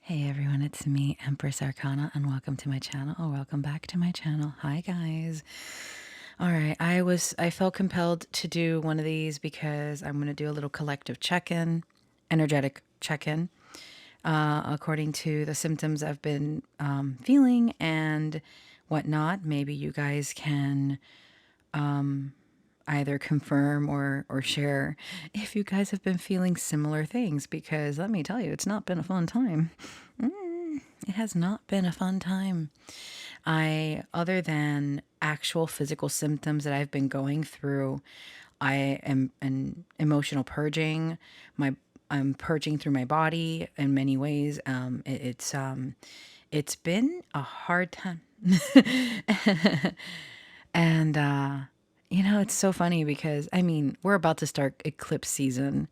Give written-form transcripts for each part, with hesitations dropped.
Hey everyone, it's me, Empress Arcana, and welcome to my channel, or welcome back to my channel. Hi guys. All right, I felt compelled to do one of these because I'm going to do a little collective check-in, energetic check-in, according to the symptoms I've been feeling and whatnot. Maybe you guys can either confirm or share if you guys have been feeling similar things, because let me tell you, it's not been a fun time. It has not been a fun time. Other than actual physical symptoms that I've been going through, I am an emotional purging. I'm purging through my body in many ways. It's been a hard time. And it's so funny because we're about to start eclipse season.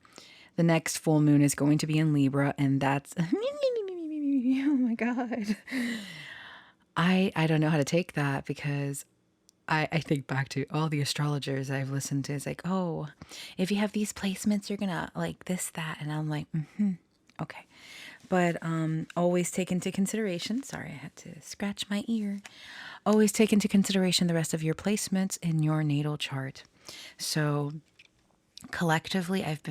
The next full moon is going to be in Libra, and that's oh my god. I don't know how to take that because I think back to all the astrologers I've listened to. It's like, oh, if you have these placements, you're gonna like this, that, and I'm like, okay. But always take into consideration. Sorry, I had to scratch my ear. Always take into consideration the rest of your placements in your natal chart. So collectively, I've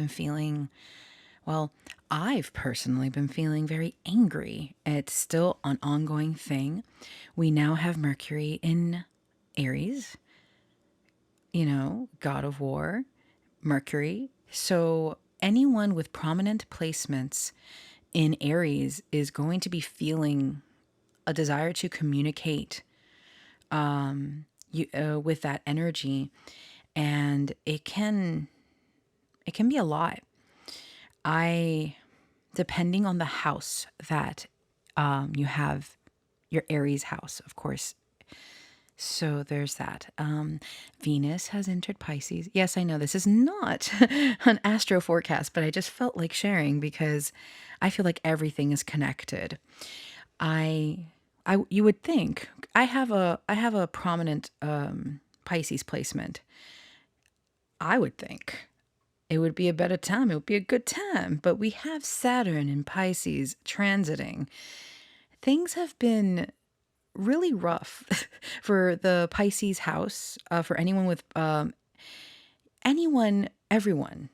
personally been feeling very angry. It's still an ongoing thing. We now have Mercury in Aries, god of war, Mercury. So anyone with prominent placements in Aries is going to be feeling a desire to communicate with that energy, and it can be a lot. Depending on the house that you have, your Aries house, of course. So there's that. Venus has entered Pisces. Yes, I know this is not an astro forecast, but I just felt like sharing because I feel like everything is connected. You would think I have a prominent Pisces placement. I would think it would be a better time. It would be a good time. But we have Saturn in Pisces transiting. Things have been really rough for the Pisces house, for anyone with everyone,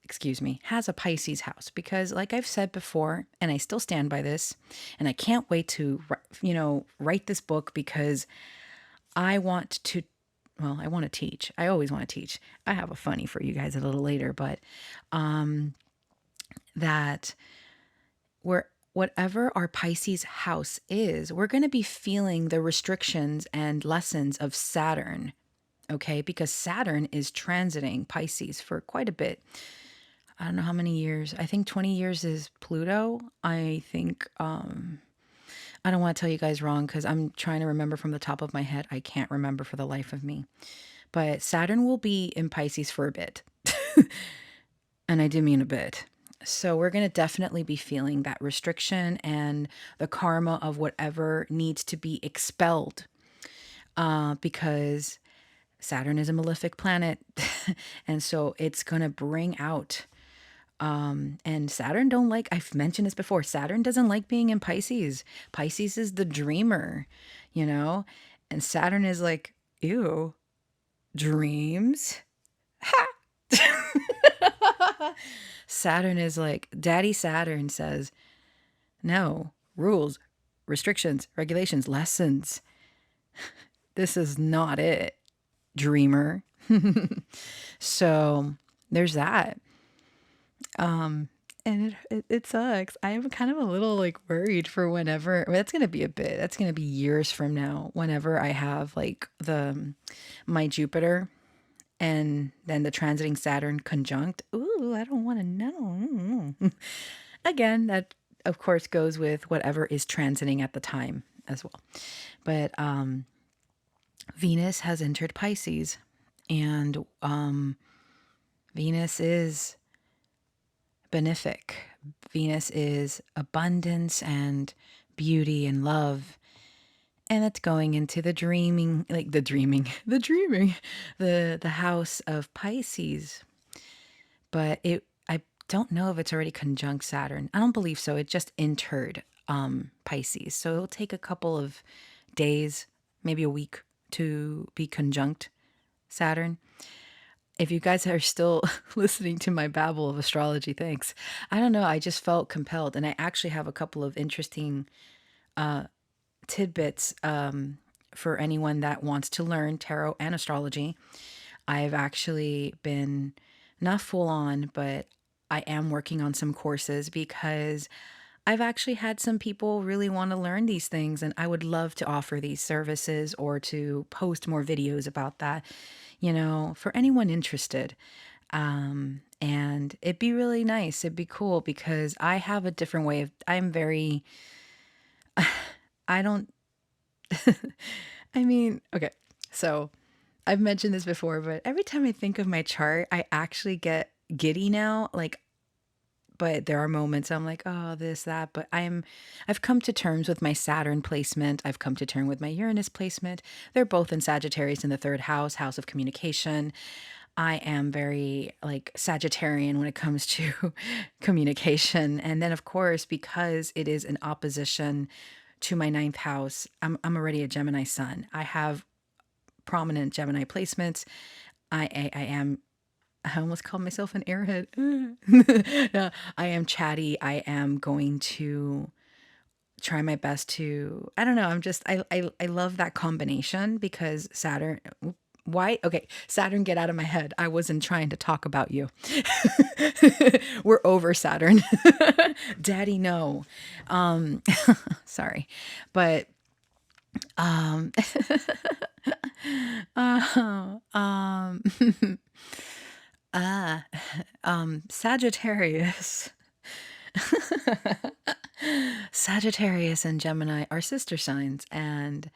excuse me, has a Pisces house, because like I've said before, and I still stand by this, and I can't wait to, write this book because I want to, I want to teach. I always want to teach. I have a funny for you guys a little later, but that whatever our Pisces house is, we're going to be feeling the restrictions and lessons of Saturn, okay? Because Saturn is transiting Pisces for quite a bit. I don't know how many years. I think 20 years is Pluto. I think, I don't want to tell you guys wrong because I'm trying to remember from the top of my head. I can't remember for the life of me. But Saturn will be in Pisces for a bit. And I do mean a bit. So we're going to definitely be feeling that restriction and the karma of whatever needs to be expelled, because Saturn is a malefic planet. And so it's going to bring out, and Saturn don't like, I've mentioned this before, Saturn doesn't like being in Pisces. Pisces is the dreamer, and Saturn is like, ew, dreams? Ha! Saturn is like, Daddy Saturn says, no, rules, restrictions, regulations, lessons. This is not it, dreamer. So there's that. And it sucks. I am kind of a little like worried for whenever, that's going to be a bit, that's going to be years from now, whenever I have like my Jupiter and then the transiting Saturn conjunct. Ooh, I don't want to know. Again, that of course goes with whatever is transiting at the time as well. But Venus has entered Pisces, and Venus is benefic. Venus is abundance and beauty and love. And it's going into the dreaming, the house of Pisces. But I don't know if it's already conjunct Saturn. I don't believe so. It just entered Pisces. So it'll take a couple of days, maybe a week to be conjunct Saturn. If you guys are still listening to my babble of astrology, thanks. I don't know. I just felt compelled. And I actually have a couple of interesting tidbits for anyone that wants to learn tarot and astrology. I've actually been not full on, but I am working on some courses because I've actually had some people really want to learn these things, and I would love to offer these services or to post more videos about that, for anyone interested. And it'd be really nice. It'd be cool because I have a different way of, I'm very, I don't, I mean, okay. So I've mentioned this before, but every time I think of my chart, I actually get giddy now. Like, but there are moments I'm like, oh, this, that. But I've come to terms with my Saturn placement. I've come to terms with my Uranus placement. They're both in Sagittarius in the third house, house of communication. I am very like Sagittarian when it comes to communication. And then, of course, because it is in opposition to my ninth house, I'm already a Gemini sun. I have prominent Gemini placements. I am, I almost called myself an airhead. Yeah, I am chatty. I am going to try my best to, I don't know. I love that combination because Saturn, why? Okay, Saturn, get out of my head. I wasn't trying to talk about you. We're over Saturn. Daddy, no. Um, sorry. But, um, uh, um, ah, Sagittarius. Sagittarius and Gemini are sister signs, and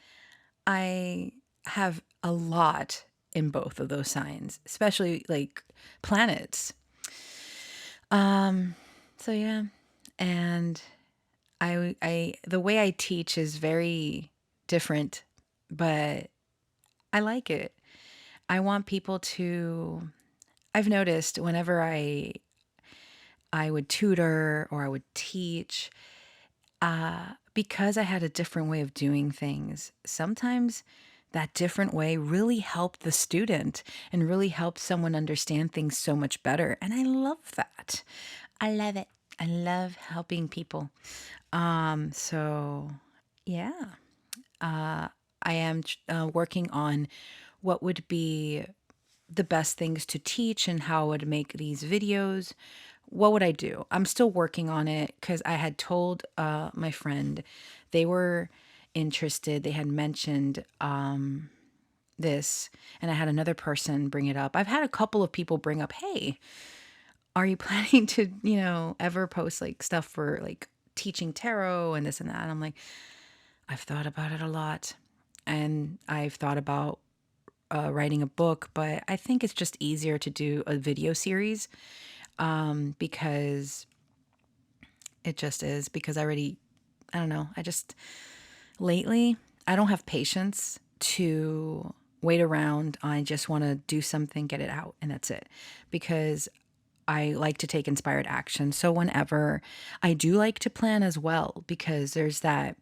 I have a lot in both of those signs, especially like planets. Um, so yeah, and the way I teach is very different, but I like it. I want people to. I've noticed whenever I would tutor or I would teach, because I had a different way of doing things, sometimes that different way really helped the student and really helped someone understand things so much better. And I love that. I love it. I love helping people. So yeah, I am working on what would be the best things to teach and how I would make these videos. What would I do? I'm still working on it because I had told my friend they were interested. They had mentioned this, and I had another person bring it up. I've had a couple of people bring up, hey, are you planning to, ever post like stuff for like teaching tarot and this and that? And I'm like, I've thought about it a lot. And I've thought about writing a book, but I think it's just easier to do a video series because it just is. Because I don't know, lately, I don't have patience to wait around. I just want to do something, get it out, and that's it. Because I like to take inspired action. So whenever I do like to plan as well, because there's that,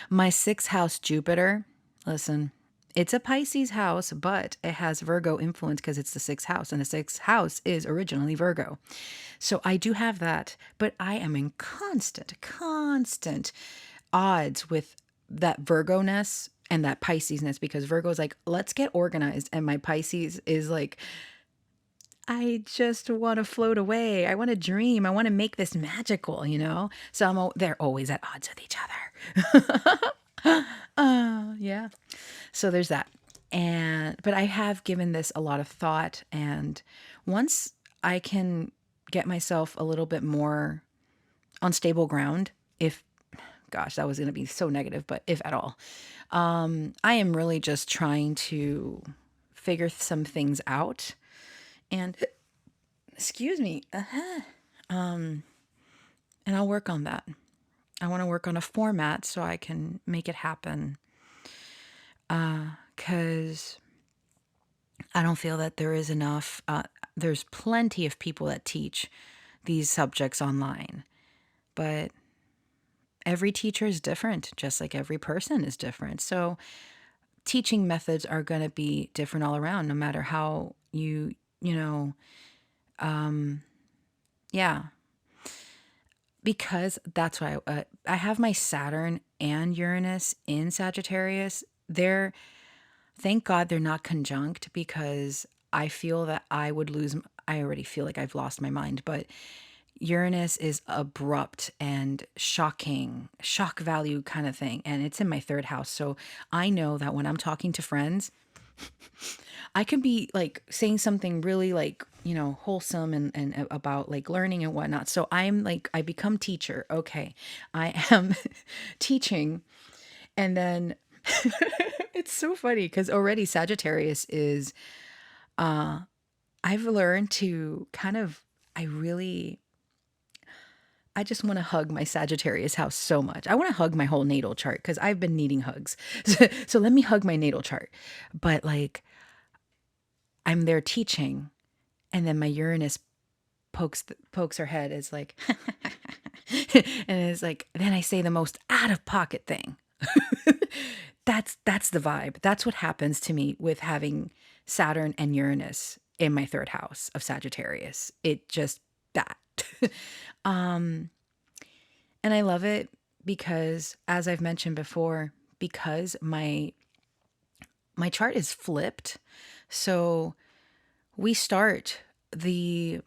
my sixth house Jupiter, listen, it's a Pisces house, but it has Virgo influence because it's the sixth house, and the sixth house is originally Virgo. So I do have that, but I am in constant odds with that Virgo-ness and that Pisces-ness because Virgo is like, let's get organized. And my Pisces is like, I just want to float away. I want to dream. I want to make this magical, So they're always at odds with each other. Yeah. So there's that. But I have given this a lot of thought. And once I can get myself a little bit more on stable ground, if, gosh, that was going to be so negative, but if at all, I am really just trying to figure some things out. And excuse me, and I'll work on that. I want to work on a format so I can make it happen. Because I don't feel that there is enough. there's plenty of people that teach these subjects online, but every teacher is different, just like every person is different. So teaching methods are going to be different all around, no matter how you know, yeah, because that's why I have my Saturn and Uranus in Sagittarius. Thank God they're not conjunct, because I feel that I would lose. I already feel like I've lost my mind, but Uranus is abrupt and shocking, shock value kind of thing. And it's in my third house. So I know that when I'm talking to friends, I can be like saying something really like, wholesome and about like learning and whatnot. So I'm like, I become teacher. Okay. I am teaching. And then it's so funny because already Sagittarius is, I've learned to kind of, I really, I just want to hug my Sagittarius house so much. I want to hug my whole natal chart because I've been needing hugs. So let me hug my natal chart. But like, I'm there teaching, and then my Uranus pokes her head. It's like, and it's like, then I say the most out of pocket thing. That's the vibe. That's what happens to me with having Saturn and Uranus in my third house of Sagittarius. It just that. um and I love it because, as I've mentioned before, because my chart is flipped. So we start the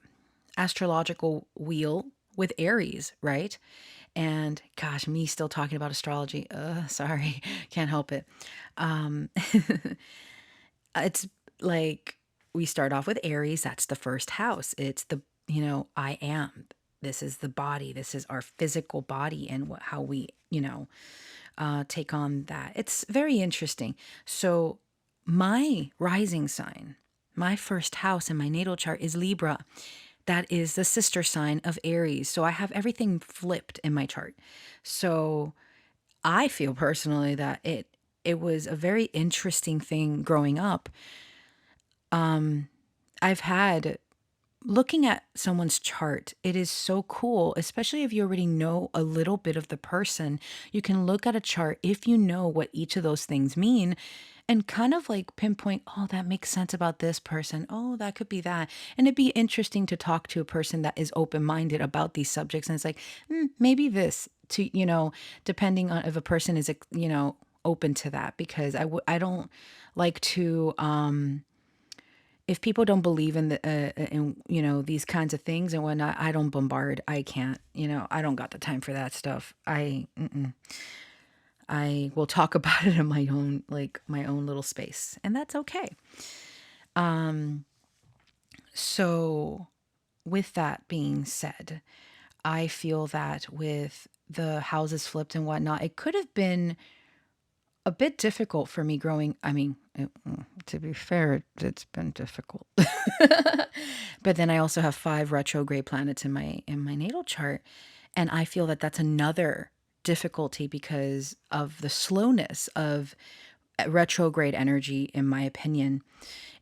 astrological wheel with Aries, right? And gosh, me still talking about astrology. Sorry, can't help it. Um, it's like we start off with Aries. That's the first house. It's the, I am. This is the body. This is our physical body and how we, take on that. It's very interesting. So my rising sign, my first house in my natal chart is Libra. That is the sister sign of Aries. So I have everything flipped in my chart. So I feel personally that it was a very interesting thing growing up. I've had looking at someone's chart, it is so cool, especially if you already know a little bit of the person. You can look at a chart if you know what each of those things mean and kind of like pinpoint, oh, that makes sense about this person. Oh, that could be that. And it'd be interesting to talk to a person that is open minded about these subjects. And it's like, maybe this to, depending on if a person is, open to that, because I don't like to, if people don't believe in these kinds of things and whatnot, I don't bombard. I can't, I don't got the time for that stuff. I will talk about it in my own little space, and that's okay. So with that being said, I feel that with the houses flipped and whatnot, it could have been a bit difficult for me growing. I mean, to be fair, it's been difficult. But then I also have 5 retrograde planets in my natal chart, and I feel that that's another difficulty because of the slowness of retrograde energy, in my opinion,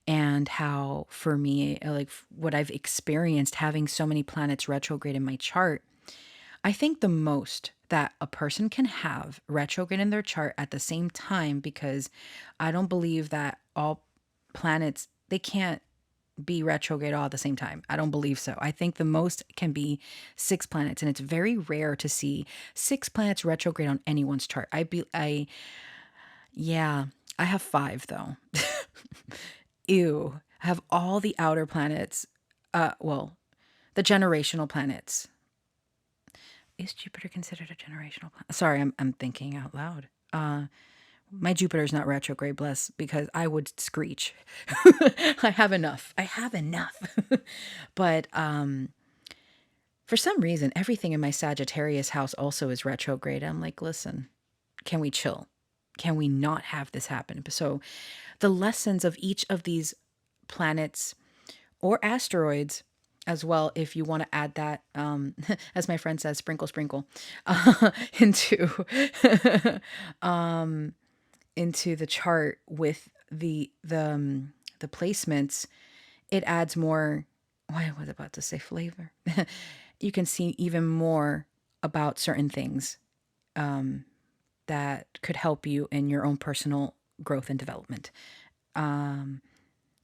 and how for me, like what I've experienced having so many planets retrograde in my chart. I think the most that a person can have retrograde in their chart at the same time, because I don't believe that all planets, they can't be retrograde all at the same time. I don't believe so. I think the most can be 6 planets, and it's very rare to see 6 planets retrograde on anyone's chart. Yeah, I have 5 though. Ew. I have all the outer planets. Well, the generational planets. Is Jupiter considered a generational planet? Sorry, I'm thinking out loud. My Jupiter's not retrograde, bless, because I would screech. I have enough. I have enough. But for some reason, everything in my Sagittarius house also is retrograde. I'm like, listen, can we chill? Can we not have this happen? So the lessons of each of these planets or asteroids as well, if you want to add that, as my friend says, sprinkle, sprinkle, into into the chart with the placements, it adds more. why was I about to say flavor? You can see even more about certain things that could help you in your own personal growth and development.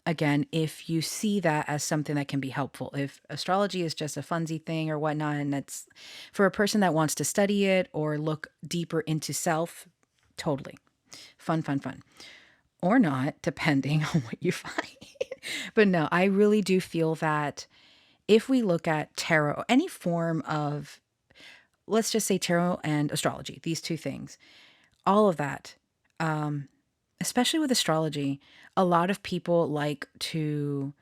Again, if you see that as something that can be helpful, if astrology is just a funsy thing or whatnot, and that's for a person that wants to study it or look deeper into self, totally fun, fun, fun. Or not, depending on what you find. But no, I really do feel that if we look at tarot, any form of, let's just say tarot and astrology, these two things, all of that, especially with astrology, a lot of people like to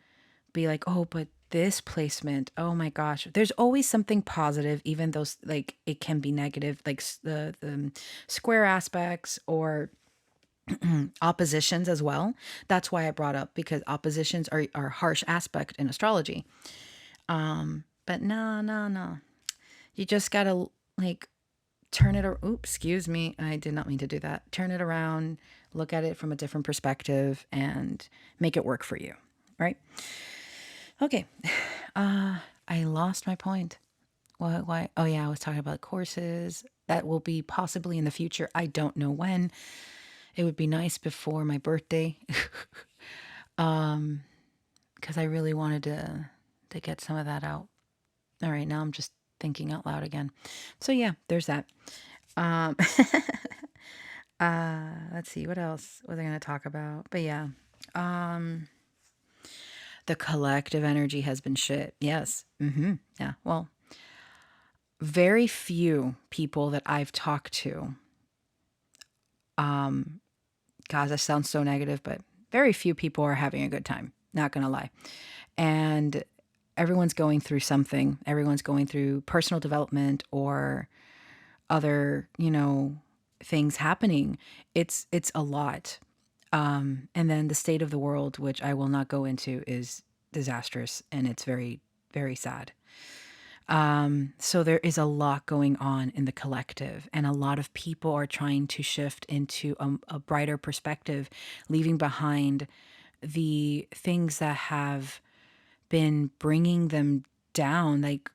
be like, oh, but this placement, oh my gosh, there's always something positive, even though like it can be negative, like the square aspects or oppositions as well. That's why I brought up, because oppositions are harsh aspect in astrology. But no, no, no. You just gotta like turn it. Oops, excuse me. I did not mean to do that. Turn it around, look at it from a different perspective, and make it work for you. Right? Okay. I lost my point. What? Why? Oh yeah, I was talking about courses that will be possibly in the future. I don't know when. It would be nice before my birthday, because I really wanted to get some of that out. All right, now I'm just thinking out loud again. So yeah, there's that. Um, let's see, what else was I going to talk about? But yeah, the collective energy has been shit. Yes. Yeah. Well, very few people that I've talked to. God, that sounds so negative, but very few people are having a good time. Not gonna lie. And everyone's going through something. Everyone's going through personal development or other, things happening. It's a lot. And then the state of the world, which I will not go into, is disastrous and it's very, very sad. So there is a lot going on in the collective, and a lot of people are trying to shift into a brighter perspective, leaving behind the things that have been bringing them down. Like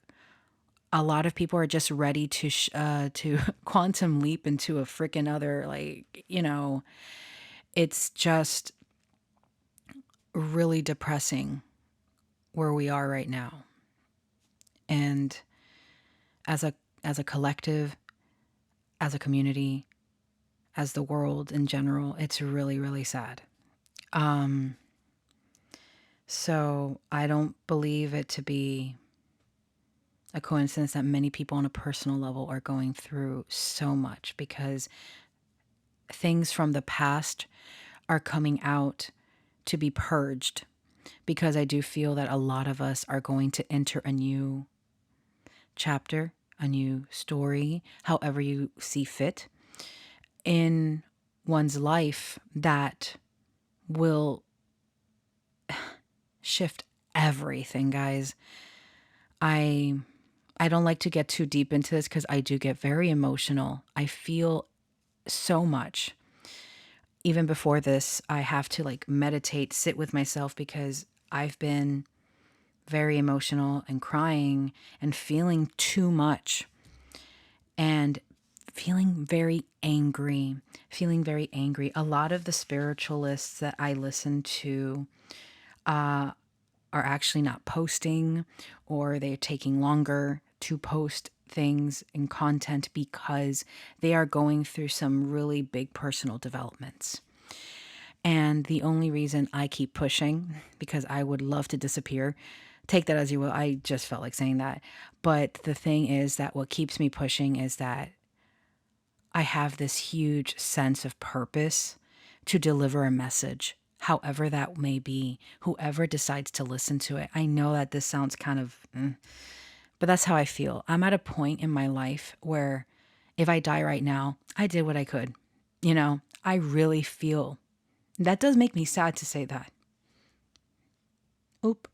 a lot of people are just ready to quantum leap into a freaking other, it's just really depressing where we are right now. And as a collective, as a community, as the world in general, it's really, really sad. So I don't believe it to be a coincidence that many people on a personal level are going through so much, because things from the past are coming out to be purged, because I do feel that a lot of us are going to enter a new chapter, a new story, however you see fit, in one's life that will shift everything, guys. I I don't like to get too deep into this because I do get very emotional. I feel so much. Even before this, I have to like meditate, sit with myself, because I've been very emotional and crying and feeling too much and feeling very angry, feeling very angry. A lot of the spiritualists that I listen to are actually not posting, or they're taking longer to post things and content because they are going through some really big personal developments. And the only reason I keep pushing, because I would love to disappear, take that as you will. I just felt like saying that. But the thing is that what keeps me pushing is that I have this huge sense of purpose to deliver a message, however that may be, whoever decides to listen to it. I know that this sounds kind of, but that's how I feel. I'm at a point in my life where if I die right now, I did what I could. I really feel that does make me sad to say that. Oop.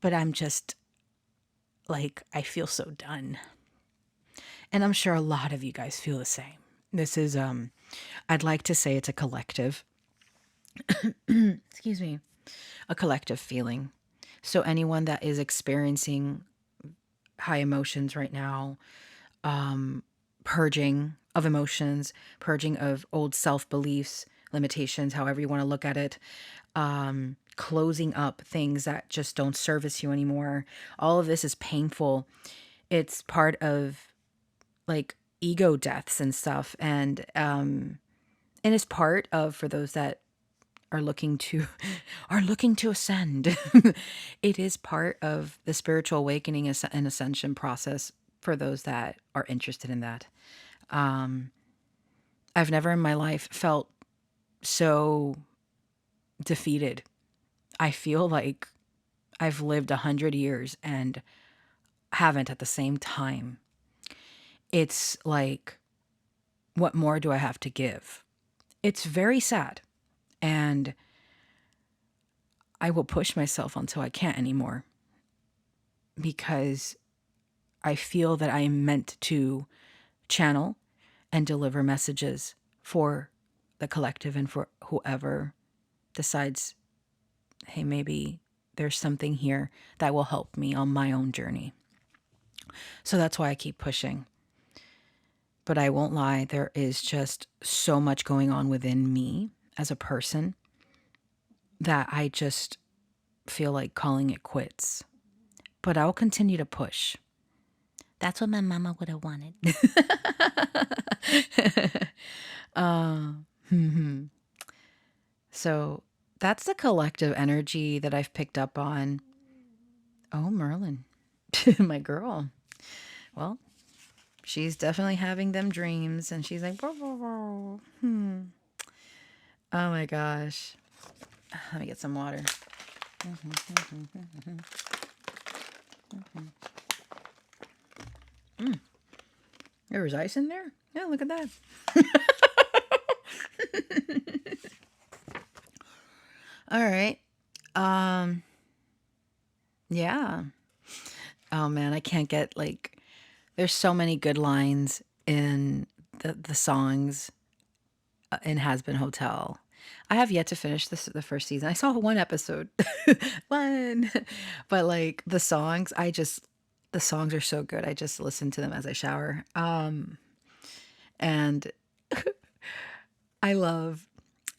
But I'm just like, I feel so done. And I'm sure a lot of you guys feel the same. This is, I'd like to say it's a collective, excuse me, a collective feeling. So anyone that is experiencing high emotions right now, purging of emotions, purging of old self beliefs, limitations, however you want to look at it, closing up things that just don't service you anymore. All of this is painful. It's part of like ego deaths and stuff, and it's part of, for those that are looking to are looking to ascend. It is part of the spiritual awakening and ascension process for those that are interested in that. I've never in my life felt so defeated. I feel like I've lived 100 years and haven't at the same time. It's like, what more do I have to give? It's very sad. And I will push myself until I can't anymore, because I feel that I am meant to channel and deliver messages for the collective and for whoever decides, hey, maybe there's something here that will help me on my own journey. So that's why I keep pushing. But I won't lie, there is just so much going on within me as a person that I just feel like calling it quits. But I'll continue to push. That's what my mama would have wanted. So that's the collective energy that I've picked up on. Oh, Merlin, my girl. Well, she's definitely having them dreams, and she's like, "Bro, bro, bro." Oh my gosh. Let me get some water. There was ice in there? Yeah, look at that. All right. Yeah. Oh man, I can't get like, there's so many good lines in the songs in Has Been Hotel. I have yet to finish the first season. I saw one episode. One. But like the songs are so good. I just listen to them as I shower. And I love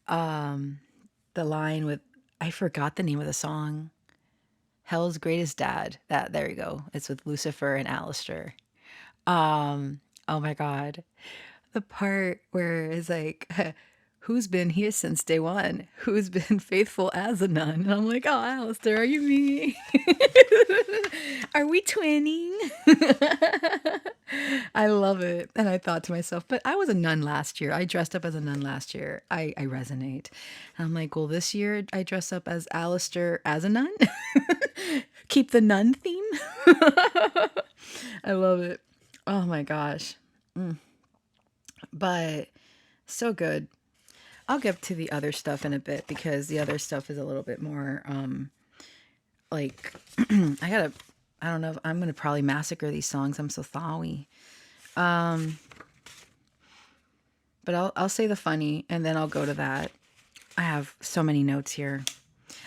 the line with, I forgot the name of the song. Hell's Greatest Dad. That, there you go. It's with Lucifer and Alistair. Oh my God. The part where it's like, who's been here since day one? Who's been faithful as a nun? And I'm like, oh, Alistair, are you me? Are we twinning? I love it. And I thought to myself, but I was a nun last year. I dressed up as a nun last year. I resonate. And I'm like, well, this year I dress up as Alistair as a nun. Keep the nun theme. I love it. Oh my gosh. But so good. I'll get to the other stuff in a bit, because the other stuff is a little bit more like I don't know if I'm gonna probably massacre these songs. I'm so sorry. But I'll say the funny, and then I'll go to that. I have so many notes here.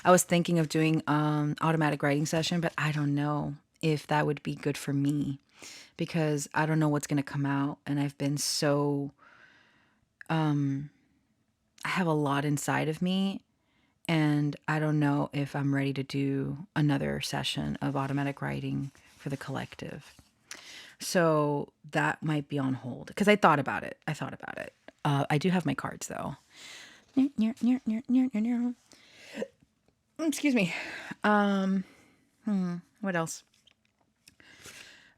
I was thinking of doing automatic writing session, but I don't know if that would be good for me, because I don't know what's gonna come out, and I've been so I have a lot inside of me, and I don't know if I'm ready to do another session of automatic writing for the collective. So that might be on hold, because I thought about it. I do have my cards though. Excuse me. What else?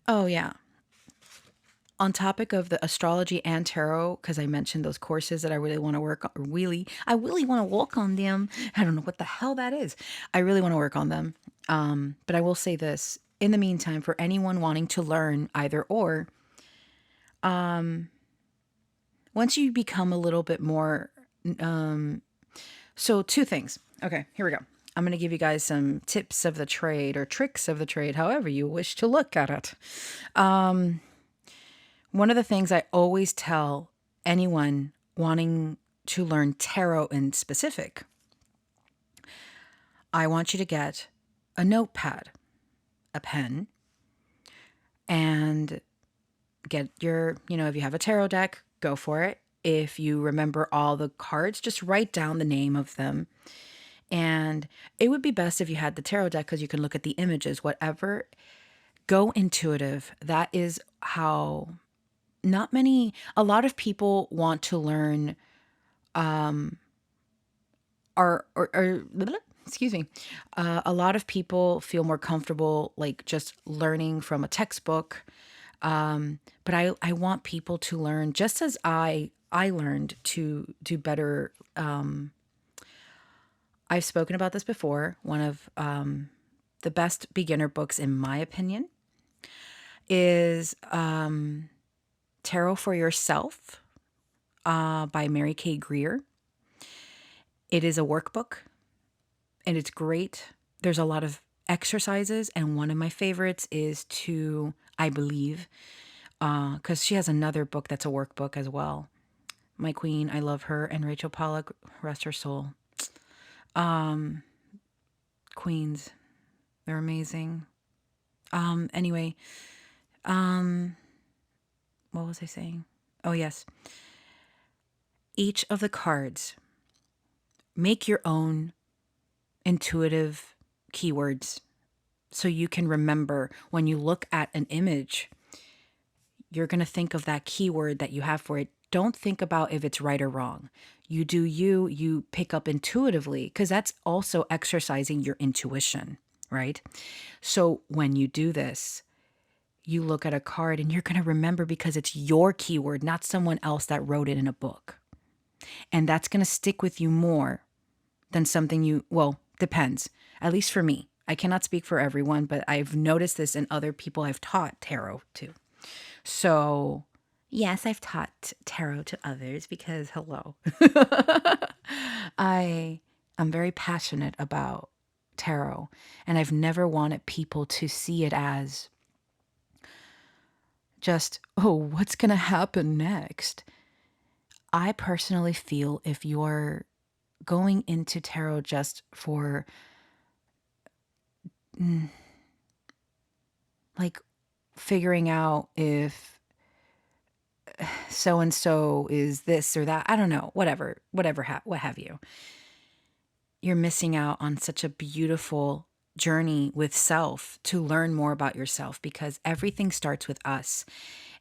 Oh yeah. On topic of the astrology and tarot, because I mentioned those courses that I really want to work on. I really want to walk on them. I don't know what the hell that is. I really want to work on them. But I will say this. In the meantime, for anyone wanting to learn either or, once you become a little bit more, so two things. Okay, here we go. I'm going to give you guys some tips of the trade, or tricks of the trade, however you wish to look at it. One of the things I always tell anyone wanting to learn tarot in specific, I want you to get a notepad, a pen, and get your, if you have a tarot deck, go for it. If you remember all the cards, just write down the name of them. And it would be best if you had the tarot deck because you can look at the images, whatever. Go intuitive. That is how a lot of people want to learn, or excuse me. A lot of people feel more comfortable like just learning from a textbook. But I want people to learn just as I learned to do better. I've spoken about this before. One of the best beginner books, in my opinion, is Tarot for Yourself by Mary Kay Greer. It is a workbook and it's great. There's a lot of exercises, and one of my favorites is I believe, because she has another book that's a workbook as well. My queen, I love her, and Rachel Pollack, rest her soul. Queens, they're amazing. Anyway, what was I saying? Oh, yes. Each of the cards, make your own intuitive keywords so you can remember when you look at an image, you're going to think of that keyword that you have for it. Don't think about if it's right or wrong. You do you pick up intuitively, because that's also exercising your intuition, right? So when you do this, you look at a card and you're going to remember because it's your keyword, not someone else that wrote it in a book. And that's going to stick with you more than something depends. At least for me. I cannot speak for everyone, but I've noticed this in other people I've taught tarot to. So, yes, I've taught tarot to others because, hello, I'm very passionate about tarot, and I've never wanted people to see it as just, oh, what's going to happen next? I personally feel if you're going into tarot just for like figuring out if so and so is this or that, I don't know, what have you. You're missing out on such a beautiful journey with self to learn more about yourself, because everything starts with us.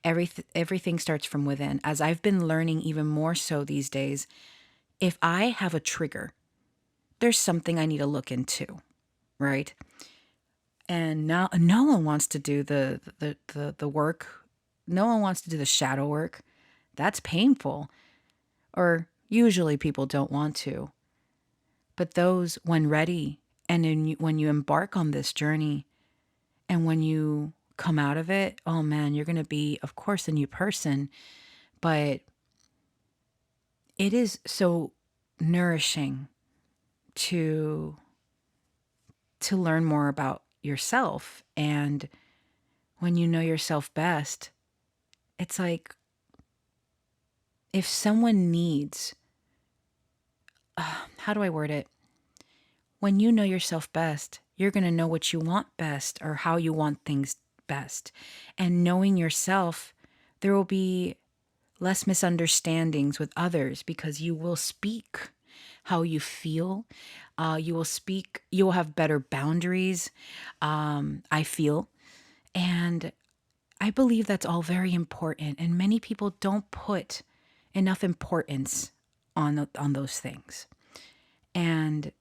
Everything starts from within. As I've been learning even more so these days, if I have a trigger, there's something I need to look into, right? And now no one wants to do the work. No one wants to do the shadow work. That's painful. Or usually people don't want to. But those, when ready, and when you embark on this journey, and when you come out of it, oh man, you're going to be, of course, a new person. But it is so nourishing to learn more about yourself. And when you know yourself best, it's like if someone needs, how do I word it? When you know yourself best, you're going to know what you want best or how you want things best. And knowing yourself, there will be less misunderstandings with others because you will speak how you feel. You will have better boundaries, I feel. And I believe that's all very important. And many people don't put enough importance on those things. And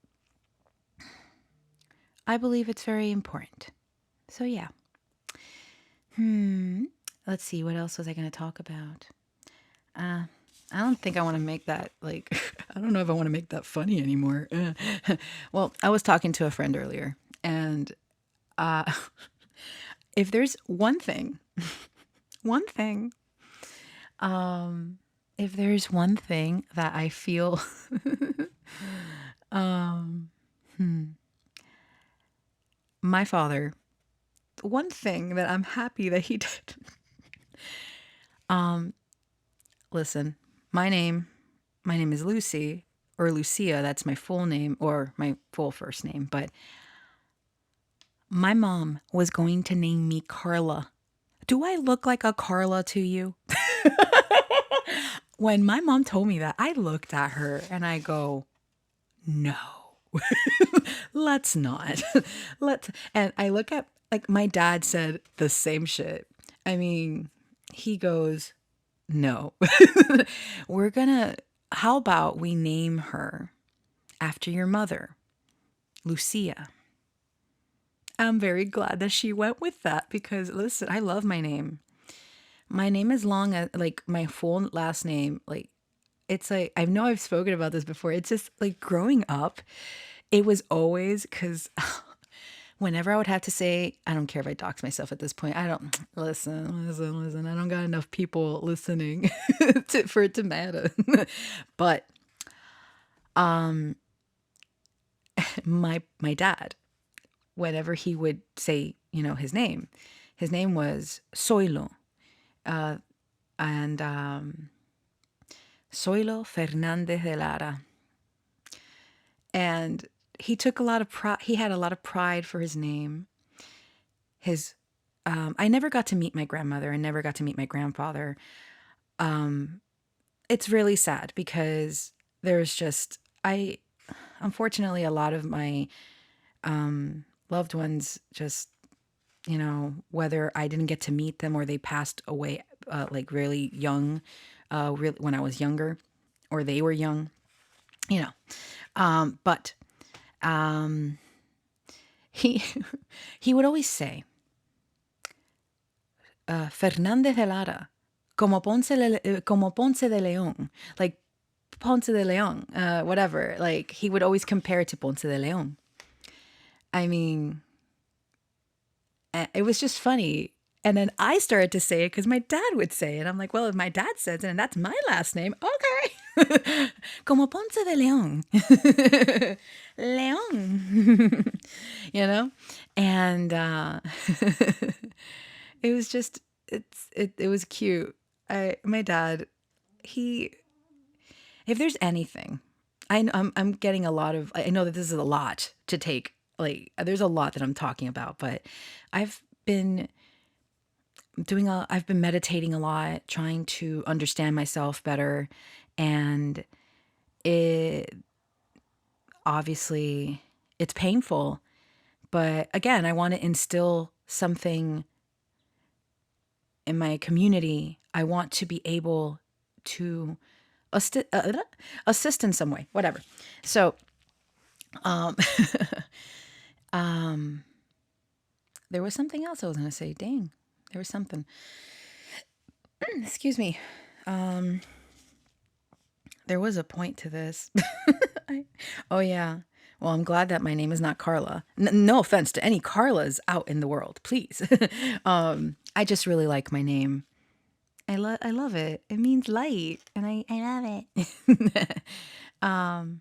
I believe it's very important. So yeah. Let's see, what else was I going to talk about? I don't think I want to make that like I don't know if I want to make that funny anymore. Well, I was talking to a friend earlier, and if there's one thing, one thing, if there's one thing that I feel, my father, one thing that I'm happy that he did. Listen, my name is Lucy, or Lucia. That's my full name, or my full first name. But My mom was going to name me Carla. Do I look like a Carla to you? When my mom told me that, I looked at her and I go, no, let's not. Let's. And I look at, like, my dad said the same shit. I mean, he goes, no, we're gonna, how about we name her after your mother, Lucia? I'm very glad that she went with that because, listen, I love my name. My name is long as, like, my full last name. Like, it's like, I know I've spoken about this before. It's just like growing up, it was always because whenever I would have to say, I don't care if I dox myself at this point. I don't, listen. I don't got enough people listening for it to matter. But my dad, whenever he would say, his name was Zoilo. And Zoilo Fernandez de Lara. And he took a lot of pride. He had a lot of pride for his name. I never got to meet my grandmother. I never got to meet my grandfather. It's really sad because there's just, unfortunately, a lot of my loved ones just, whether I didn't get to meet them or they passed away like really young, really when I was younger, or they were young, you know. But he he would always say, Fernandez de Lara, como Ponce de León, like Ponce de León, whatever. Like, he would always compare it to Ponce de León. I mean, it was just funny. And then I started to say it because my dad would say it. I'm like, well, if my dad says it and that's my last name, okay. Como Ponce de León. León. And it was just, it was cute. My dad, if there's anything, I'm getting a lot of, I know that this is a lot to take. Like, there's a lot that I'm talking about, but I've been meditating a lot, trying to understand myself better. And it, obviously, it's painful, but again, I want to instill something in my community. I want to be able to assist in some way, whatever. So, there was something else I was going to say. Dang, there was something. Excuse me. There was a point to this. Oh, yeah. Well, I'm glad that my name is not Carla. No offense to any Carlas out in the world, please. I just really like my name. I love it. It means light, and I love it.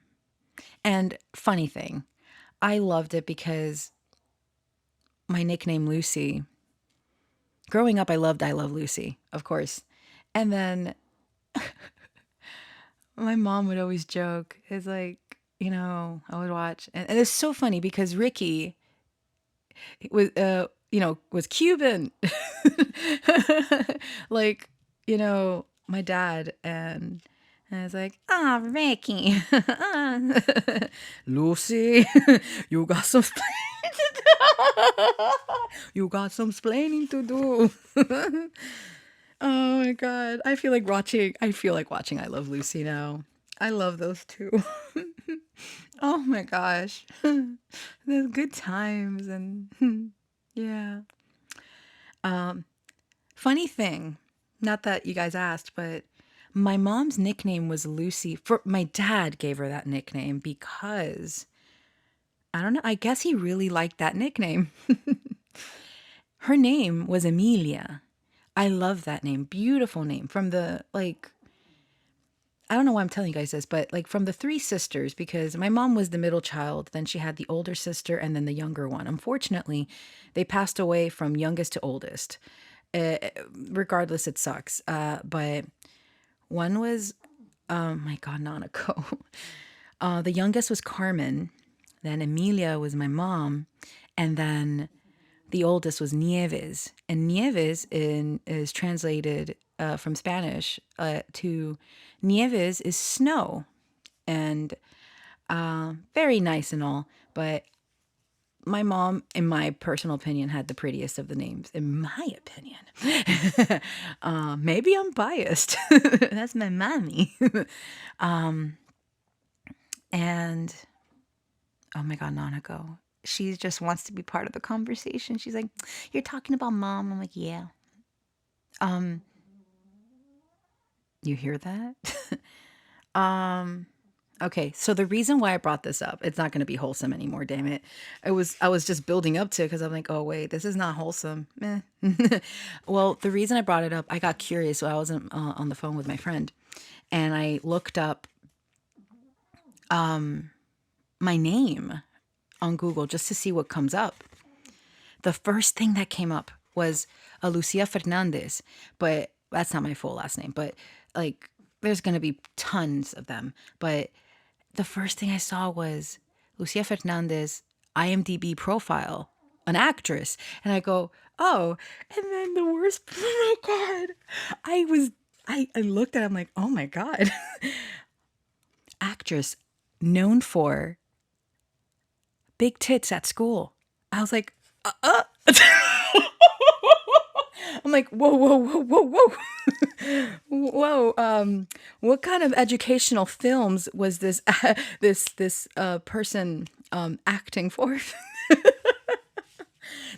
And funny thing, I loved it because my nickname Lucy. Growing up, I love Lucy, of course. And then my mom would always joke. It's like, I would watch, and it's so funny because Ricky was, was Cuban, like, my dad, and I was like, ah, oh, Ricky, Lucy, you got some splaining to do. You got some splaining to do. Oh my God. I feel like watching I Love Lucy now. I love those two. Oh my gosh. Those good times, and yeah. Funny thing, not that you guys asked, but my mom's nickname was Lucy. My dad gave her that nickname because, I don't know, I guess he really liked that nickname. Her name was Emilia. I love that name. Beautiful name. From the, like, I don't know why I'm telling you guys this, but like from the three sisters, because my mom was the middle child, then she had the older sister and then the younger one. Unfortunately, they passed away from youngest to oldest. Regardless, it sucks. But one was, oh my God, Nanako. The youngest was Carmen. Then Emilia was my mom. And then The oldest was Nieves, and is translated from Spanish to Nieves is snow, and very nice and all. But my mom, in my personal opinion, had the prettiest of the names. In my opinion, maybe I'm biased. That's my mommy. And oh my God, Nanako. She just wants to be part of the conversation. She's like, "You're talking about mom." I'm like, "Yeah." Um, you hear that? um, okay. So the reason why I brought this up, it's not going to be wholesome anymore. Damn it! I was just building up to because I'm like, oh wait, this is not wholesome. Meh. Well, the reason I brought it up, I got curious. So I was on the phone with my friend, and I looked up my name on Google just to see what comes up. The first thing that came up was a Lucia Fernandez, but that's not my full last name. But like, there's gonna be tons of them. But the first thing I saw was Lucia Fernandez IMDb profile, an actress, and I go, oh. And then the worst, oh my God, I looked at it, I'm like, oh my God, actress known for big tits at school. I was like, I'm like, whoa, whoa, whoa, whoa, whoa, whoa. What kind of educational films was this this person acting for?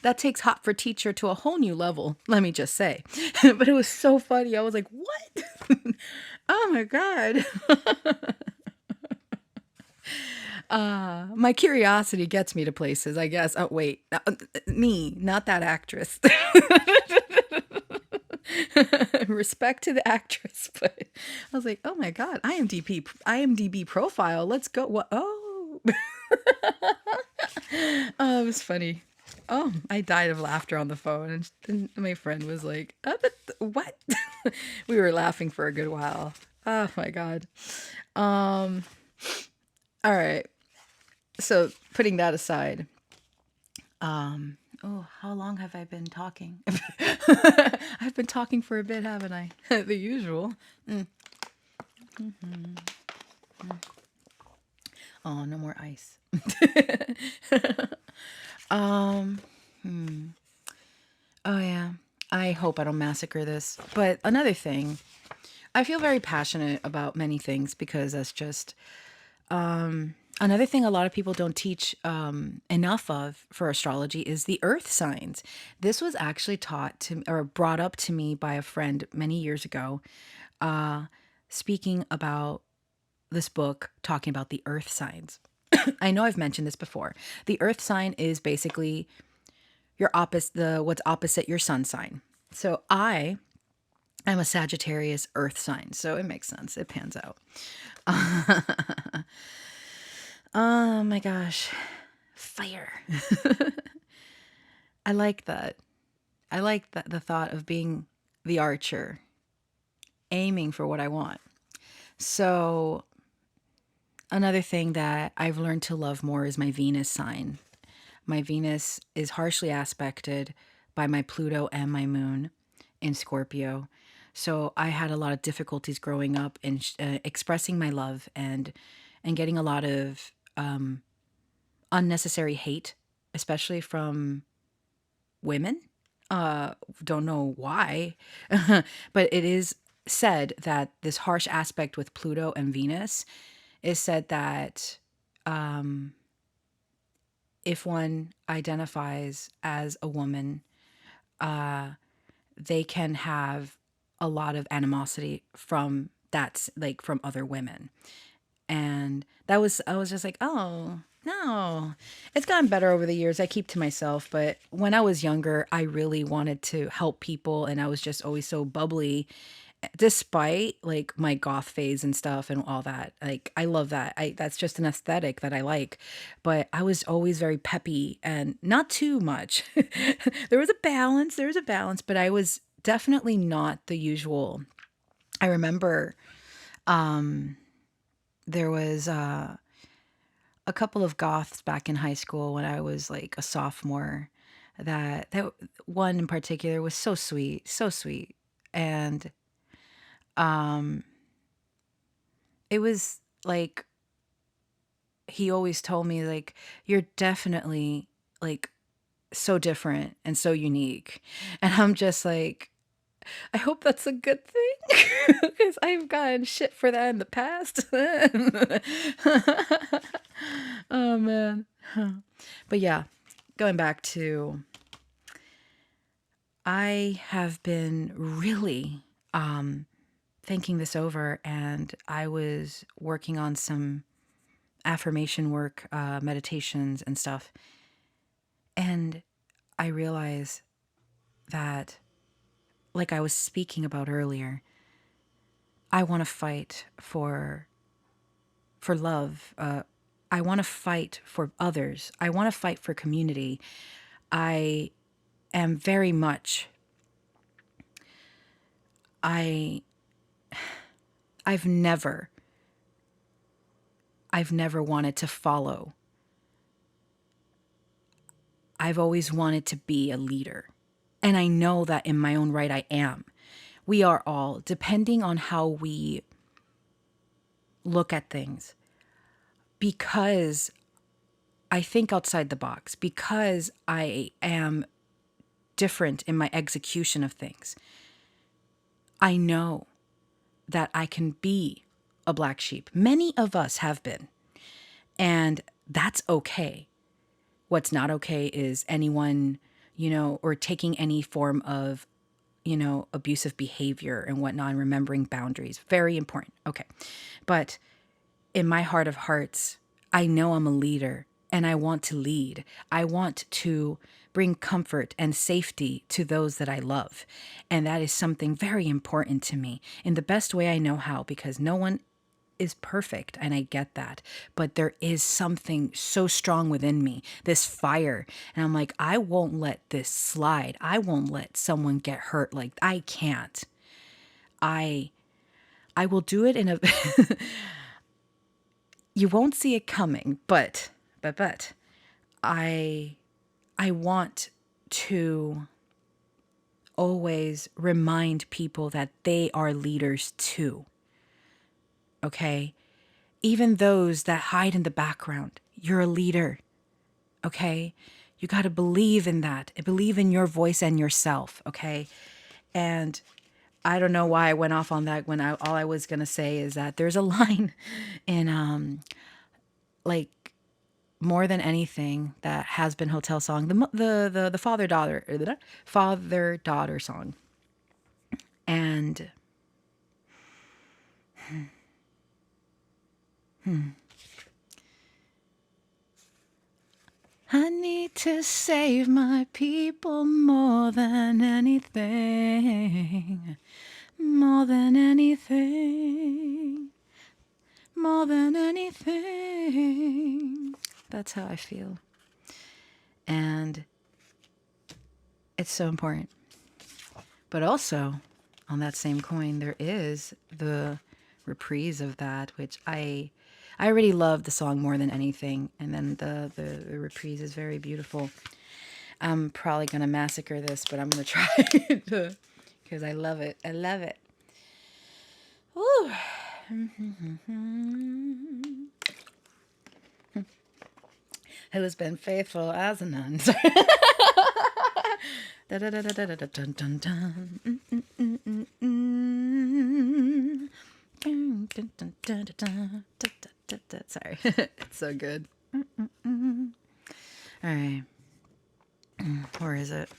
That takes Hot for Teacher to a whole new level. Let me just say, but it was so funny. I was like, what? Oh my God. My curiosity gets me to places, I guess. Oh, wait. Me, not that actress. Respect to the actress, but I was like, oh my God, IMDb profile. Let's go. What? Oh. Oh, it was funny. Oh, I died of laughter on the phone, and my friend was like, but what? We were laughing for a good while. Oh my God. All right. So putting that aside, oh, how long have I been talking? I've been talking for a bit, haven't I? The usual. Oh, no more ice. Oh yeah. I hope I don't massacre this. But another thing, I feel very passionate about many things because that's just another thing a lot of people don't teach enough of for astrology is the earth signs. This was actually taught to or brought up to me by a friend many years ago, speaking about this book, talking about the earth signs. I know I've mentioned this before. The earth sign is basically your opposite, the what's opposite your sun sign. So I am a Sagittarius earth sign, so it makes sense. It pans out. Oh my gosh. Fire. I like that. I like that the thought of being the archer, aiming for what I want. So, another thing that I've learned to love more is my Venus sign. My Venus is harshly aspected by my Pluto and my moon in Scorpio. So, I had a lot of difficulties growing up in expressing my love and getting a lot of unnecessary hate, especially from women. Don't know why, but it is said that this harsh aspect with Pluto and Venus is said that if one identifies as a woman, they can have a lot of animosity from that's like from other women. And I was just like, oh, no. It's gotten better over the years. I keep to myself, but when I was younger, I really wanted to help people and I was just always so bubbly despite like my goth phase and stuff and all that. Like I love that. I That's just an aesthetic that I like. But I was always very peppy and not too much. There was a balance, but I was definitely not the usual. I remember there was a couple of goths back in high school when I was like a sophomore that one in particular was so sweet, so sweet. And um it was like he always told me like you're definitely like so different and so unique. And I'm just like, I hope that's a good thing because I've gotten shit for that in the past. Oh man. But yeah, going back to, I have been really thinking this over, and I was working on some affirmation work, meditations and stuff. And I realize that, like I was speaking about earlier, I want to fight for love. I want to fight for others. I want to fight for community. I am very much. I I've never wanted to follow. I've always wanted to be a leader. And I know that in my own right I am. We are all, depending on how we look at things. Because I think outside the box, because I am different in my execution of things, I know that I can be a black sheep. Many of us have been, and that's okay. What's not okay is anyone, or taking any form of, abusive behavior and whatnot, and remembering boundaries. Very important. Okay. But in my heart of hearts, I know I'm a leader and I want to lead. I want to bring comfort and safety to those that I love. And that is something very important to me in the best way I know how, because no one is perfect, and I get that. But there is something so strong within me, this fire. And I'm like, I won't let this slide. I won't let someone get hurt. Like, I can't. I will do it in a you won't see it coming, but I want to always remind people that they are leaders too. Okay? Even those that hide in the background, you're a leader. Okay? You got to believe in that. Believe in your voice and yourself, okay? And I don't know why I went off on that when all I was going to say is that there's a line in like More Than Anything, that Has Been Hotel song, the father daughter song. And I need to save my people more than anything, more than anything, more than anything. That's how I feel. And it's so important. But also, on that same coin, there is the reprise of that, which I already love the song More Than Anything, and then the reprise is very beautiful. I'm probably gonna massacre this, but I'm gonna try to, because I love it. I love it. Woo. Who has been faithful as a nun. Sorry. It's so good. All right. Where is it?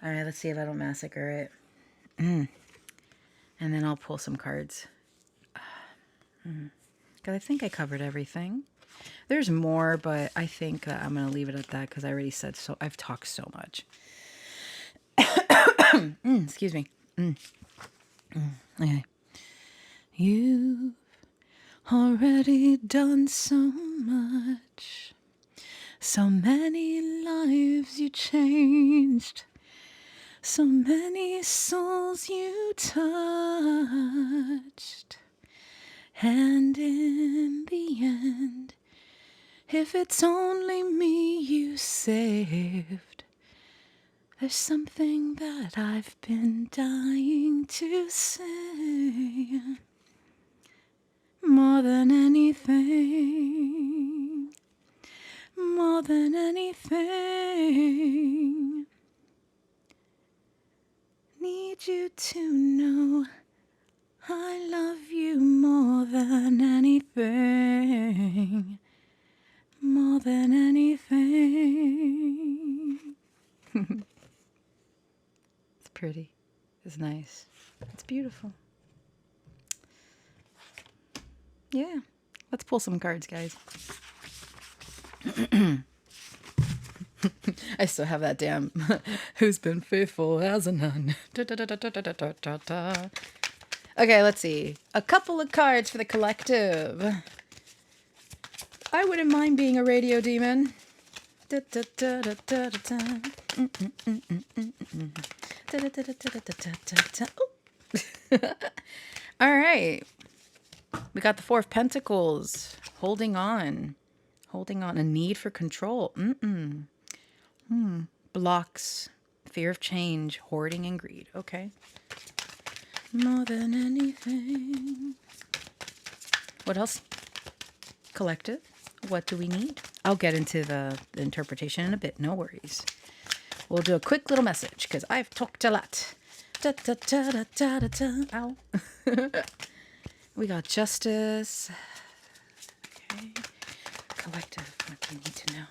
All right, let's see if I don't massacre it. And then I'll pull some cards. Because I think I covered everything. There's more, but I think I'm going to leave it at that because I already said so. I've talked so much. Excuse me. Okay. You've already done so much. So many lives you changed. So many souls you touched. And in the end, If it's only me you saved, there's something that I've been dying to say. More than anything, more than anything, need you to know I love you more than anything, more than anything. It's pretty. It's nice. It's beautiful. Yeah. Let's pull some cards, guys. I still have that damn who's been faithful as a nun. Okay, let's see. A couple of cards for the collective. I wouldn't mind being a radio demon. All right. We got the Four of Pentacles. Holding on. Holding on. A need for control. Blocks. Fear of change. Hoarding and greed. Okay. More than anything. What else? Collective. What do we need? I'll get into the interpretation in a bit. No worries. We'll do a quick little message because I've talked a lot. Ow. We got justice. Okay. Collective. What do you need to know?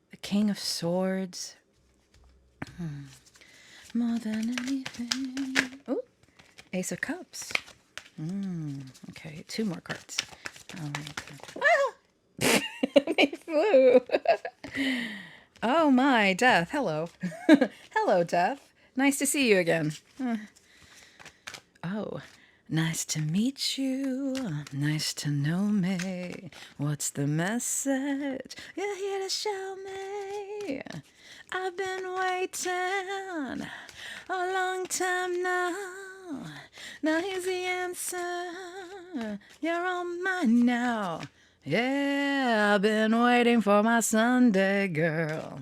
The King of Swords. More than anything. Oh, Ace of Cups. Okay, 2 more cards. They flew. Oh my, Death. Hello. Hello, Death. Nice to see you again. Oh, nice to meet you. Nice to know me. What's the message you're here to show me? I've been waiting a long time now. Now here's the answer. You're on mine now. Yeah, I've been waiting for my Sunday girl.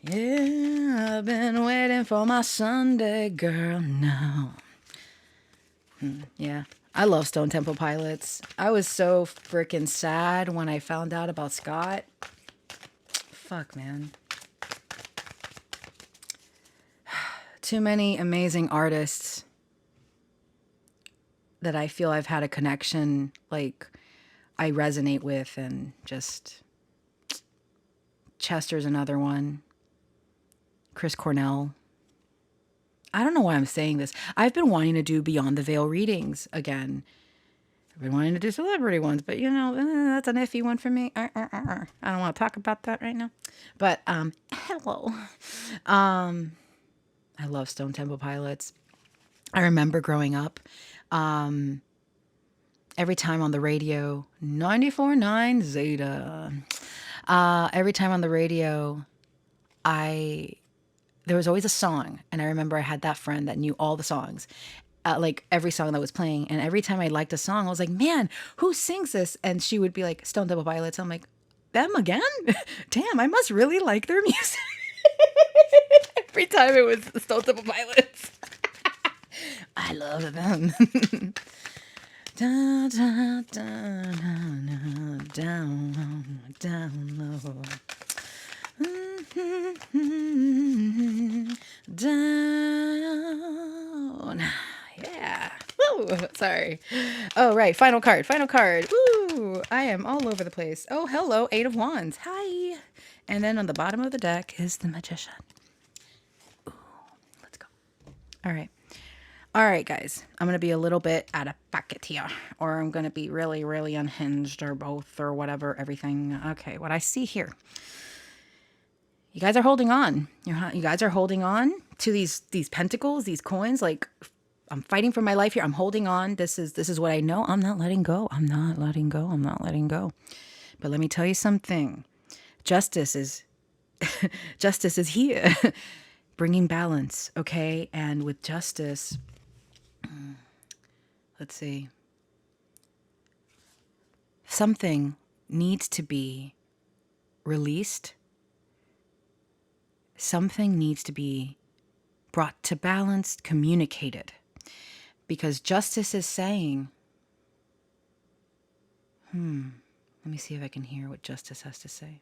Yeah, I've been waiting for my Sunday girl now. Yeah, I love Stone Temple Pilots. I was so freaking sad when I found out about Scott. Fuck, man. Too many amazing artists that I feel I've had a connection, like, I resonate with, and just Chester's another one. Chris Cornell. I don't know why I'm saying this. I've been wanting to do Beyond the Veil readings again. I've been wanting to do celebrity ones, but you know, that's an iffy one for me. I don't want to talk about that right now. But hello. I love Stone Temple Pilots. I remember growing up, every time on the radio, 94.9 Zeta. Every time on the radio, there was always a song, and I remember I had that friend that knew all the songs, like every song that was playing. And every time I liked a song, I was like, "Man, who sings this?" And she would be like, "Stone Temple Pilots." I'm like, "Them again? Damn, I must really like their music." Every time it was Stone Temple Pilots. I love them. Down, down, down, down, down low. Down. Yeah. Woo. Sorry. Oh, right. Final card. Final card. Woo. I am all over the place. Oh, hello. 8 of Wands. Hi. And then on the bottom of the deck is the Magician. Ooh. Let's go. All right. All right, guys. I'm going to be a little bit out of pocket here. Or I'm going to be really, really unhinged, or both, or whatever. Everything. Okay. What I see here. You guys are holding on. You guys are holding on to these pentacles, these coins. Like, I'm fighting for my life here. I'm holding on. This is what I know. I'm not letting go. I'm not letting go. I'm not letting go. But let me tell you something. Justice is here, bringing balance. Okay, and with justice, let's see. something needs to be released. Something needs to be brought to balance, communicated. Because justice is saying, let me see if I can hear what justice has to say.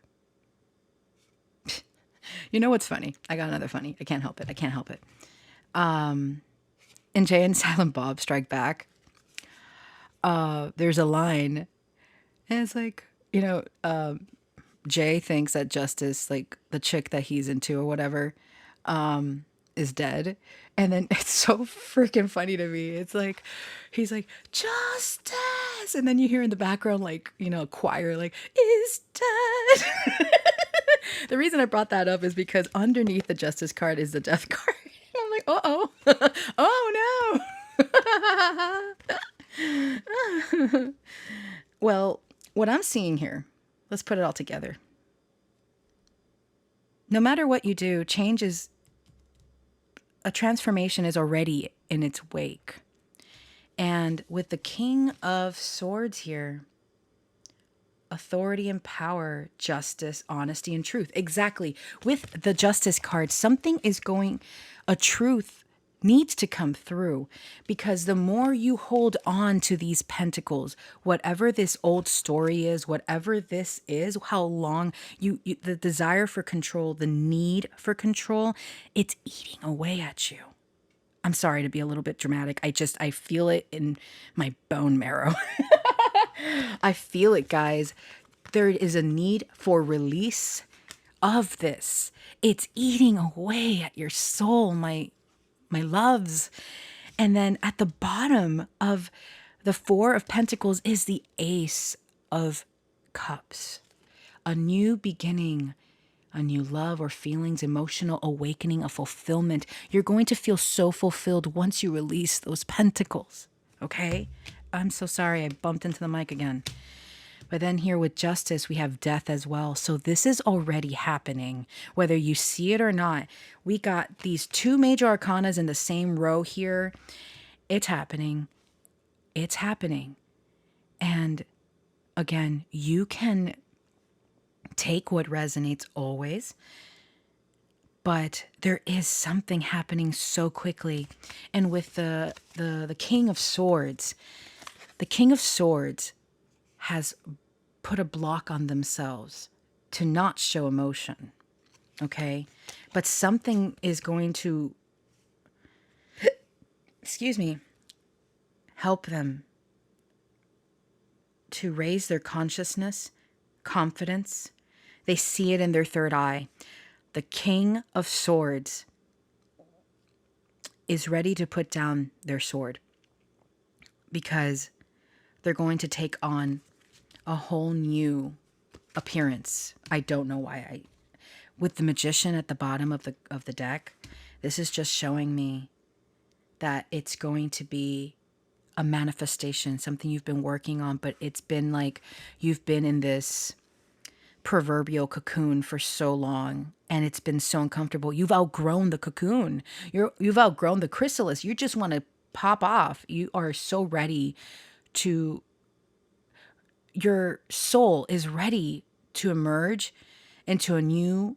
You know what's funny? I got another funny. I can't help it. In Jay and Silent Bob Strike Back, there's a line, and it's like, Jay thinks that Justice, like the chick that he's into or whatever, is dead. And then it's so freaking funny to me. It's like, he's like, Justice. And then you hear in the background, like, a choir, like, is dead. The reason I brought that up is because underneath the Justice card is the death card. I'm like, uh-oh. Oh, no. Well, what I'm seeing here, let's put it all together. No matter what you do, a transformation is already in its wake. And with the King of Swords here, authority and power, justice, honesty, and truth. Exactly. With the Justice card, a truth needs to come through, because the more you hold on to these pentacles, whatever this old story is, whatever this is, how long the desire for control, the need for control, it's eating away at you. I'm sorry to be a little bit dramatic. I feel it in my bone marrow. I feel it, guys. There is a need for release of this. It's eating away at your soul, my loves. And then at the bottom of the Four of Pentacles is the Ace of Cups. A new beginning, a new love or feelings, emotional awakening, a fulfillment. You're going to feel so fulfilled once you release those pentacles. Okay? I'm so sorry I bumped into the mic again. But then here with Justice, we have death as well. So this is already happening, whether you see it or not. We got these two major arcanas in the same row here. It's happening. It's happening. And again, you can take what resonates always, but there is something happening so quickly. And with the King of Swords, the King of Swords has put a block on themselves to not show emotion, okay? But something is going to, help them to raise their consciousness, confidence. They see it in their third eye. The King of Swords is ready to put down their sword, because they're going to take on a whole new appearance. I don't know why. With the Magician at the bottom of the deck, this is just showing me that it's going to be a manifestation, something you've been working on, but it's been like you've been in this proverbial cocoon for so long, and it's been so uncomfortable. You've outgrown the cocoon. You've outgrown the chrysalis. You just want to pop off. You are so ready to, your soul is ready to emerge into a new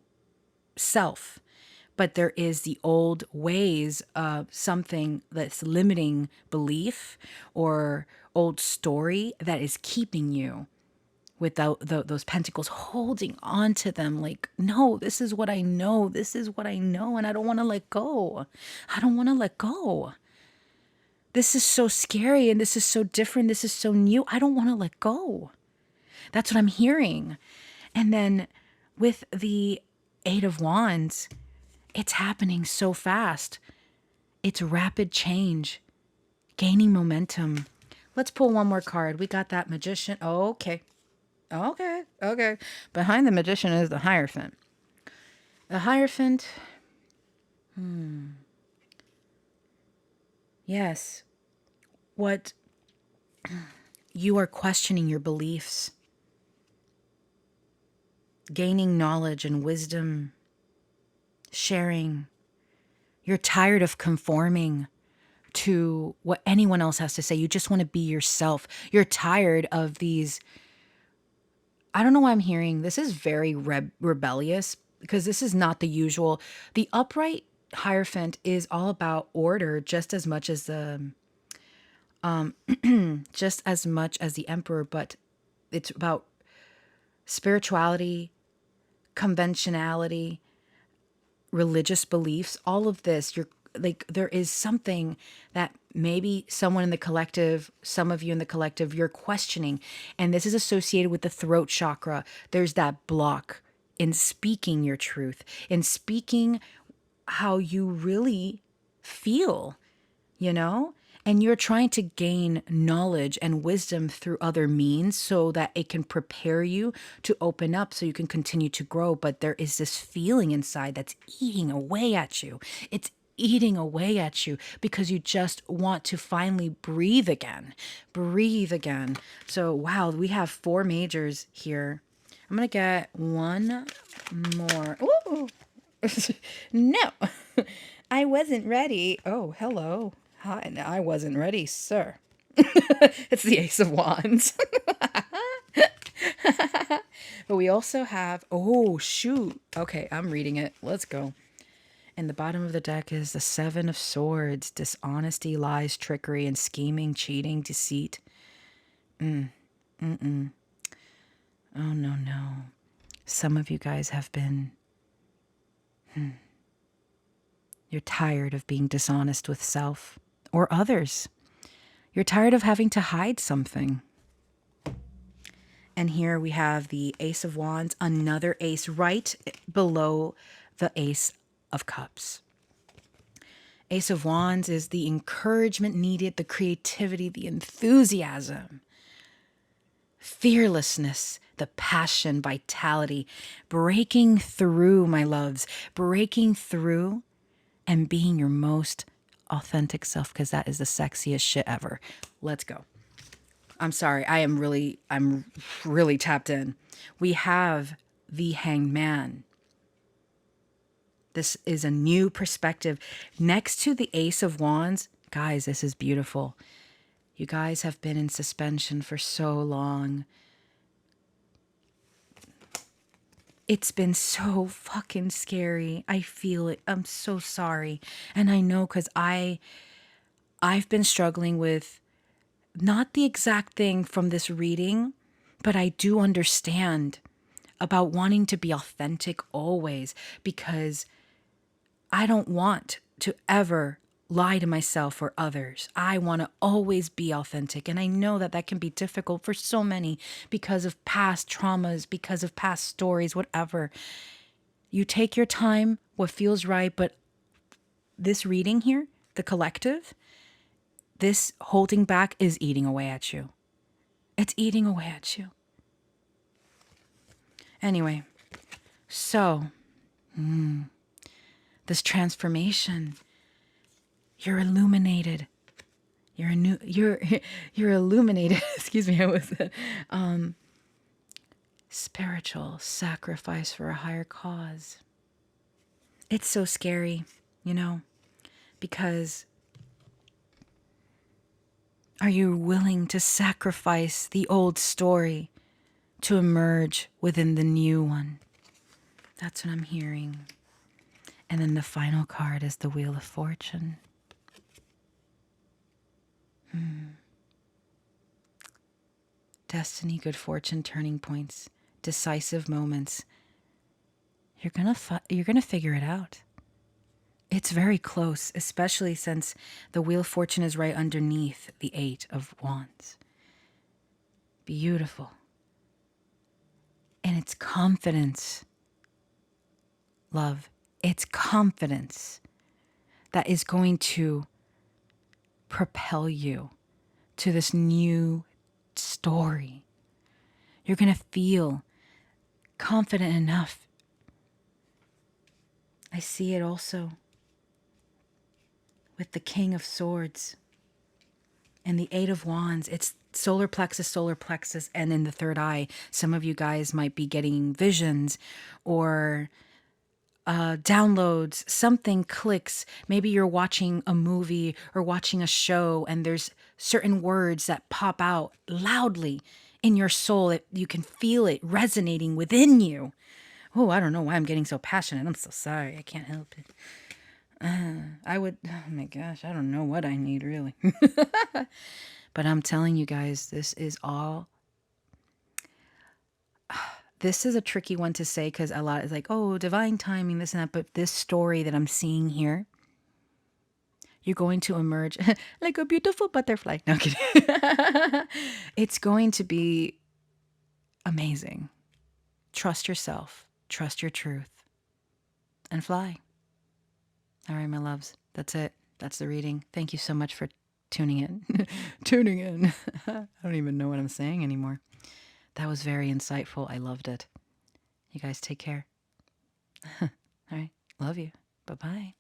self. But there is the old ways of something that's limiting belief or old story that is keeping you without those pentacles, holding on to them like, no, this is what I know. This is what I know. And I don't want to let go. I don't want to let go. This is so scary, and this is so different. This is so new. I don't want to let go. That's what I'm hearing. And then with the Eight of Wands, it's happening so fast. It's rapid change, gaining momentum. Let's pull one more card. We got that Magician. Oh, okay. Behind the Magician is the Hierophant. The Hierophant. Yes. What you are questioning your beliefs, gaining knowledge and wisdom, sharing. You're tired of conforming to what anyone else has to say. You just want to be yourself. You're tired of these I don't know why I'm hearing this is very rebellious because this is not the usual. The upright Hierophant is all about order just as much as the just as much as the Emperor, but it's about spirituality, conventionality, religious beliefs, all of this. You're like, there is something that maybe someone in the collective, some of you in the collective, you're questioning. And this is associated with the throat chakra. There's that block in speaking your truth, in speaking how you really feel, you know? And you're trying to gain knowledge and wisdom through other means so that it can prepare you to open up so you can continue to grow. But there is this feeling inside that's eating away at you. It's eating away at you because you just want to finally breathe again. Breathe again. So, wow, we have 4 majors here. I'm going to get one more. Ooh. No, I wasn't ready. Oh, hello. Hi, no, I wasn't ready, sir. It's the Ace of Wands. But we also have, oh, shoot. Okay, I'm reading it. Let's go. And the bottom of the deck is the 7 of Swords, dishonesty, lies, trickery, and scheming, cheating, deceit. Oh, no, no. Some of you guys have been, you're tired of being dishonest with self or others. You're tired of having to hide something. And here we have the Ace of Wands, another ace right below the Ace of Cups. Ace of Wands is the encouragement needed, the creativity, the enthusiasm, fearlessness, the passion, vitality, breaking through, my loves, breaking through and being your most authentic self, because that is the sexiest shit ever. Let's go. I'm sorry. I'm really tapped in. We have the Hanged Man. This is a new perspective. Next to the Ace of Wands, guys, this is beautiful. You guys have been in suspension for so long. It's been so fucking scary. I feel it. I'm so sorry. And I know because I've been struggling with not the exact thing from this reading, but I do understand about wanting to be authentic always, because I don't want to ever lie to myself or others. I want to always be authentic. And I know that that can be difficult for so many because of past traumas, because of past stories, whatever. You take your time, what feels right. But this reading here, the collective, this holding back is eating away at you. It's eating away at you. Anyway, so this transformation, you're illuminated. You're illuminated. Excuse me. I was spiritual sacrifice for a higher cause. It's so scary, because are you willing to sacrifice the old story to emerge within the new one? That's what I'm hearing. And then the final card is the Wheel of Fortune. Destiny, good fortune, turning points, decisive moments. You're gonna figure it out. It's very close, especially since the Wheel of Fortune is right underneath the 8 of Wands. Beautiful. And it's confidence, love. It's confidence that is going to propel you to this new story. You're going to feel confident enough. I see it also with the King of Swords and the 8 of Wands. It's solar plexus, and in the third eye. Some of you guys might be getting visions or downloads, something clicks. Maybe you're watching a movie or watching a show and there's certain words that pop out loudly in your soul. You can feel it resonating within you. Oh, I don't know why I'm getting so passionate. I'm so sorry. I can't help it. Oh my gosh, I don't know what I need really. But I'm telling you guys, this is a tricky one to say because a lot is like, oh, divine timing, this and that. But this story that I'm seeing here, you're going to emerge like a beautiful butterfly. No, I'm kidding. It's going to be amazing. Trust yourself, trust your truth, and fly. All right, my loves. That's it. That's the reading. Thank you so much for tuning in. Tuning in. I don't even know what I'm saying anymore. That was very insightful. I loved it. You guys take care. All right. Love you. Bye-bye.